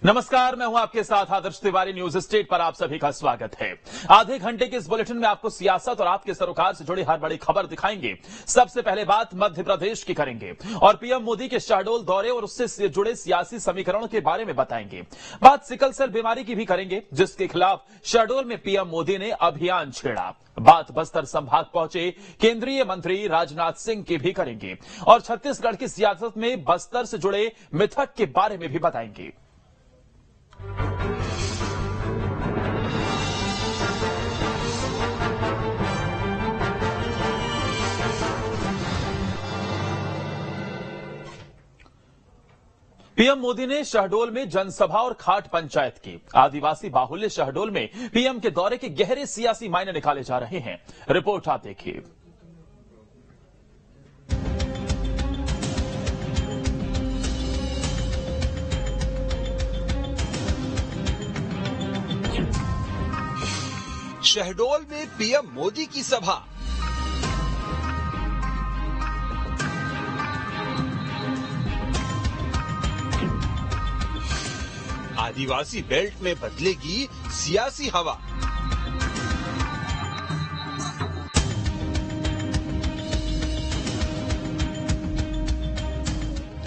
नमस्कार, मैं हूं आपके साथ आदर्श तिवारी। न्यूज स्टेट पर आप सभी का स्वागत है। आधे घंटे के इस बुलेटिन में आपको सियासत और आपके सरोकार से जुड़ी हर बड़ी खबर दिखाएंगे। सबसे पहले बात मध्य प्रदेश की करेंगे और पीएम मोदी के शहडोल दौरे और उससे जुड़े सियासी समीकरणों के बारे में बताएंगे। बात सिकल सेल बीमारी की भी करेंगे, जिसके खिलाफ शहडोल में पीएम मोदी ने अभियान छेड़ा। बात बस्तर संभाग पहुंचे केंद्रीय मंत्री राजनाथ सिंह की भी करेंगे और छत्तीसगढ़ की सियासत में बस्तर से जुड़े मिथक के बारे में भी बताएंगे। पीएम मोदी ने शहडोल में जनसभा और खाट पंचायत की। आदिवासी बाहुल्य शहडोल में पीएम के दौरे के गहरे सियासी मायने निकाले जा रहे हैं। रिपोर्ट आप देखिए। शहडोल में पीएम मोदी की सभा। आदिवासी बेल्ट में बदलेगी सियासी हवा।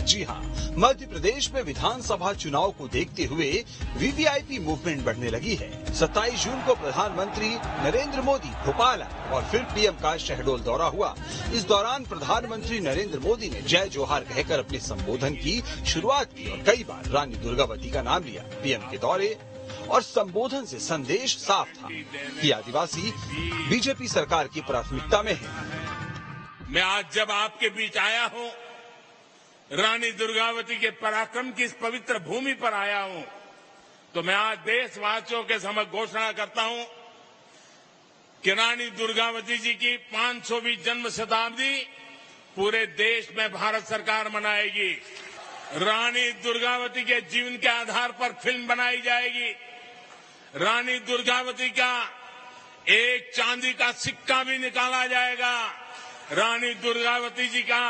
जी हां, मध्य प्रदेश में विधानसभा चुनाव को देखते हुए वीवीआईपी मूवमेंट बढ़ने लगी है। 27 जून को प्रधानमंत्री नरेंद्र मोदी भोपाल आए और फिर पीएम का शहडोल दौरा हुआ। इस दौरान प्रधानमंत्री नरेंद्र मोदी ने जय जोहार कहकर अपने संबोधन की शुरुआत की और कई बार रानी दुर्गावती का नाम लिया। पीएम के दौरे और संबोधन से संदेश साफ था कि आदिवासी बीजेपी सरकार की प्राथमिकता में है। मैं आज जब आपके बीच आया हूँ, रानी दुर्गावती के पराक्रम की इस पवित्र भूमि पर आया हूं, तो मैं आज देशवासियों के समक्ष घोषणा करता हूं कि रानी दुर्गावती जी की 500वीं जन्म शताब्दी पूरे देश में भारत सरकार मनाएगी। रानी दुर्गावती के जीवन के आधार पर फिल्म बनाई जाएगी। रानी दुर्गावती का एक चांदी का सिक्का भी निकाला जाएगा। रानी दुर्गावती जी का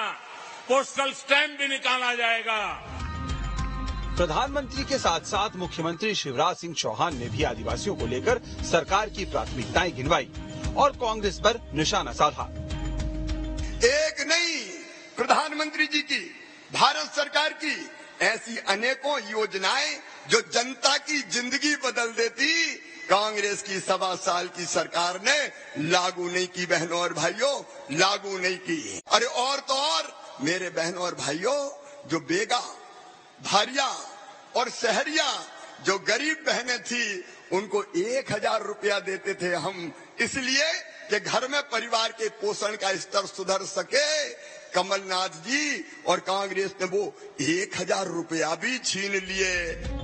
पोस्टल स्टैंप भी निकाला जाएगा। प्रधानमंत्री के साथ साथ मुख्यमंत्री शिवराज सिंह चौहान ने भी आदिवासियों को लेकर सरकार की प्राथमिकताएं गिनवाई और कांग्रेस पर निशाना साधा। एक नहीं, प्रधानमंत्री जी की, भारत सरकार की ऐसी अनेकों योजनाएं जो जनता की जिंदगी बदल देती, कांग्रेस की 1.25 साल की सरकार ने लागू नहीं की। बहनों और भाइयों, लागू नहीं की। अरे और तो और मेरे बहनों और भाइयों, जो बेगा, भारिया और शहरिया जो गरीब बहनें थी, उनको 1000 रुपया देते थे हम, इसलिए कि घर में परिवार के पोषण का स्तर सुधर सके। कमलनाथ जी और कांग्रेस ने वो 1000 रुपया भी छीन लिए।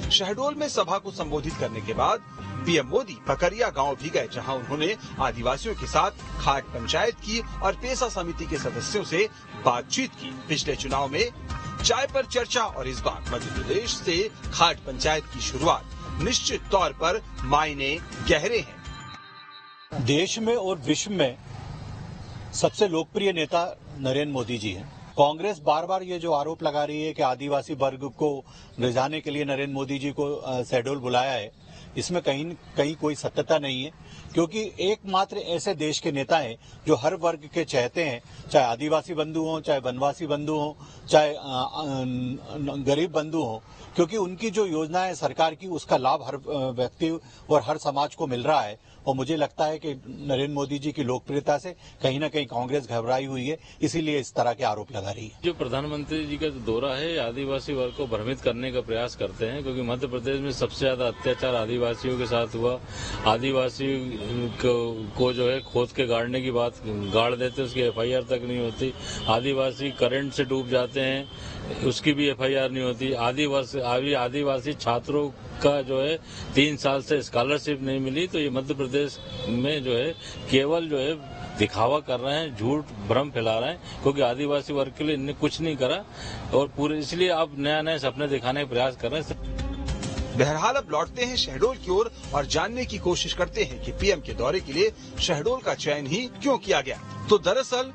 शहडोल में सभा को संबोधित करने के बाद पीएम मोदी पकरिया गांव भी गए, जहां उन्होंने आदिवासियों के साथ खाट पंचायत की और पेसा समिति के सदस्यों से बातचीत की। पिछले चुनाव में चाय पर चर्चा और इस बार मध्य प्रदेश से खाट पंचायत की शुरुआत निश्चित तौर पर मायने गहरे हैं। देश में और विश्व में सबसे लोकप्रिय नेता नरेंद्र मोदी जी हैं। कांग्रेस बार बार ये जो आरोप लगा रही है कि आदिवासी वर्ग को रिझाने के लिए नरेंद्र मोदी जी को शहडोल बुलाया है, इसमें कहीं कोई सत्यता नहीं है, क्योंकि एकमात्र ऐसे देश के नेता हैं जो हर वर्ग के चाहते हैं, चाहे आदिवासी बंधु हों, चाहे वनवासी बंधु हों, चाहे गरीब बंधु हों, क्योंकि उनकी जो योजना है सरकार की, उसका लाभ हर व्यक्ति और हर समाज को मिल रहा है। और मुझे लगता है कि नरेंद्र मोदी जी की लोकप्रियता से कहीं ना कहीं कांग्रेस घबराई हुई है, इसीलिए इस तरह के आरोप लगा रही है। जो प्रधानमंत्री जी का दौरा है, आदिवासी वर्ग को भ्रमित करने का प्रयास करते हैं, क्योंकि मध्य प्रदेश में सबसे ज्यादा अत्याचार आदिवासियों के साथ हुआ। आदिवासी को जो है खोद के गाड़ने की बात गाड़ देते, उसकी एफआईआर तक नहीं होती। आदिवासी करंट से डूब जाते हैं, उसकी भी एफआईआर नहीं होती। आदिवासी छात्रों का जो है 3 साल से स्कॉलरशिप नहीं मिली। तो ये मध्य प्रदेश में जो है केवल जो है दिखावा कर रहे हैं, झूठ भ्रम फैला रहे हैं, क्योंकि आदिवासी वर्ग के लिए इन्हें कुछ नहीं करा और पूरे इसलिए अब नए सपने दिखाने का प्रयास कर रहे हैं। बहरहाल अब लौटते हैं शहडोल की ओर और जानने की कोशिश करते हैं कि पीएम के दौरे के लिए शहडोल का चयन ही क्यों किया गया। तो दरअसल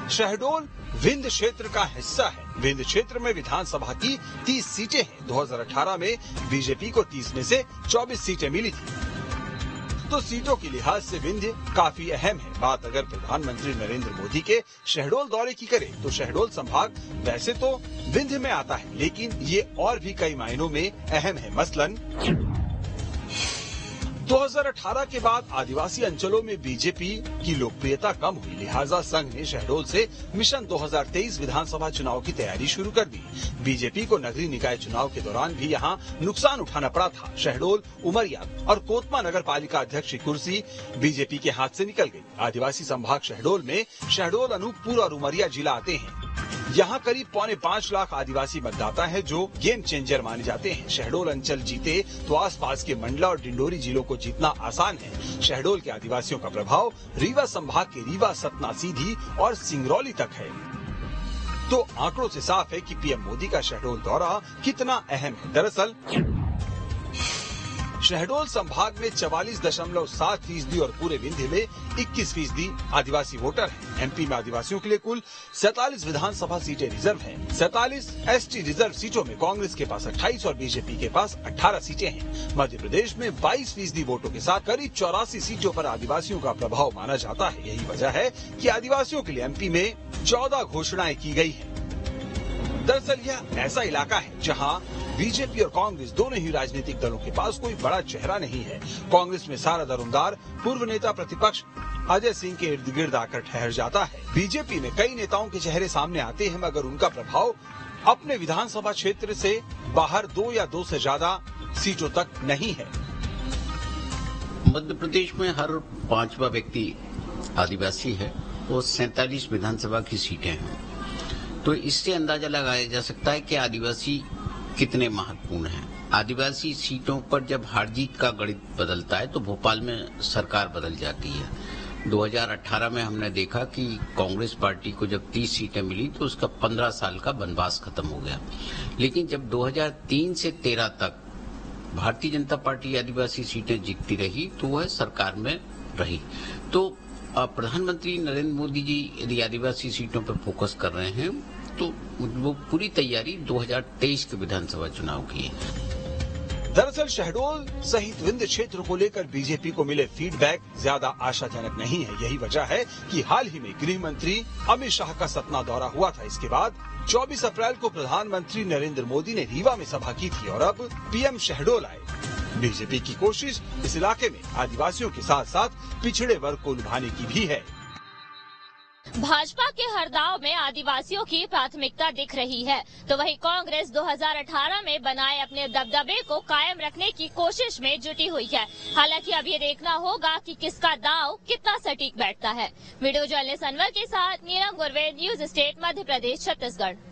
शहडोल विंध्य क्षेत्र का हिस्सा है। विंध्य क्षेत्र में विधानसभा की 30 सीटें हैं। 2018 में बीजेपी को 30 में से 24 सीटें मिली थी, तो सीटों के लिहाज से विंध्य काफी अहम है। बात अगर प्रधानमंत्री नरेंद्र मोदी के शहडोल दौरे की करें तो शहडोल संभाग वैसे तो विंध्य में आता है, लेकिन ये और भी कई मायनों में अहम है। मसलन 2018 के बाद आदिवासी अंचलों में बीजेपी की लोकप्रियता कम हुई, लिहाजा संघ ने शहडोल से मिशन 2023 विधानसभा चुनाव की तैयारी शुरू कर दी। बीजेपी को नगरीय निकाय चुनाव के दौरान भी यहां नुकसान उठाना पड़ा था। शहडोल, उमरिया और कोतमा नगर पालिका अध्यक्ष की कुर्सी बीजेपी के हाथ से निकल गई। आदिवासी संभाग शहडोल में शहडोल, अनूपपुर और उमरिया जिला आते हैं। यहाँ करीब 4.25 लाख आदिवासी मतदाता हैं जो गेम चेंजर माने जाते हैं। शहडोल अंचल जीते तो आसपास के मंडला और डिंडोरी जिलों को जीतना आसान है। शहडोल के आदिवासियों का प्रभाव रीवा संभाग के रीवा, सतना, सीधी और सिंगरौली तक है। तो आंकड़ों से साफ है कि पीएम मोदी का शहडोल दौरा कितना अहम है। दरअसल शहडोल संभाग में 44.7% और पूरे विंध्य में 21% आदिवासी वोटर हैं। एमपी में आदिवासियों के लिए कुल 47 विधानसभा सीटें रिजर्व हैं। 47 एसटी रिजर्व सीटों में कांग्रेस के पास 28 और बीजेपी के पास 18 सीटें हैं। मध्य प्रदेश में 22% वोटों के साथ करीब 84 सीटों पर आदिवासियों का प्रभाव माना जाता है। यही वजह है कि आदिवासियों के लिए एमपी में 14 घोषणाएं की गई है। दरअसल यह ऐसा इलाका है जहां बीजेपी और कांग्रेस दोनों ही राजनीतिक दलों के पास कोई बड़ा चेहरा नहीं है। कांग्रेस में सारा दरोमदार पूर्व नेता प्रतिपक्ष अजय सिंह के इर्द गिर्द आकर ठहर जाता है। बीजेपी में कई नेताओं के चेहरे सामने आते हैं, मगर उनका प्रभाव अपने विधानसभा क्षेत्र से बाहर 2 या 2 से ज्यादा सीटों तक नहीं है। मध्य प्रदेश में हर 5वां व्यक्ति आदिवासी है और 47 विधानसभा की सीटें हैं, तो इससे अंदाजा लगाया जा सकता है कि आदिवासी कितने महत्वपूर्ण हैं। आदिवासी सीटों पर जब हार जीत का गणित बदलता है तो भोपाल में सरकार बदल जाती है। 2018 में हमने देखा कि कांग्रेस पार्टी को जब 30 सीटें मिली तो उसका 15 साल का वनवास खत्म हो गया। लेकिन जब 2003 से 13 तक भारतीय जनता पार्टी आदिवासी सीटें जीतती रही तो वह सरकार में रही। तो प्रधानमंत्री नरेंद्र मोदी जी यदि आदिवासी सीटों पर फोकस कर रहे हैं तो वो पूरी तैयारी 2023 के विधानसभा चुनाव की है। दरअसल शहडोल सहित विंध्य क्षेत्र को लेकर बीजेपी को मिले फीडबैक ज्यादा आशाजनक नहीं है। यही वजह है कि हाल ही में गृह मंत्री अमित शाह का सतना दौरा हुआ था। इसके बाद 24 अप्रैल को प्रधानमंत्री नरेंद्र मोदी ने रीवा में सभा की थी और अब पीएम शहडोल आए। बीजेपी की कोशिश इस इलाके में आदिवासियों के साथ साथ पिछड़े वर्ग को लुभाने की भी है। भाजपा के हर दाव में आदिवासियों की प्राथमिकता दिख रही है, तो वहीं कांग्रेस 2018 में बनाए अपने दबदबे को कायम रखने की कोशिश में जुटी हुई है। हालांकि अब ये देखना होगा कि किसका दाव कितना सटीक बैठता है। वीडियो जर्नलिस्ट अनवर के साथ नीलम गुरवे, न्यूज स्टेट, मध्य प्रदेश, छत्तीसगढ़।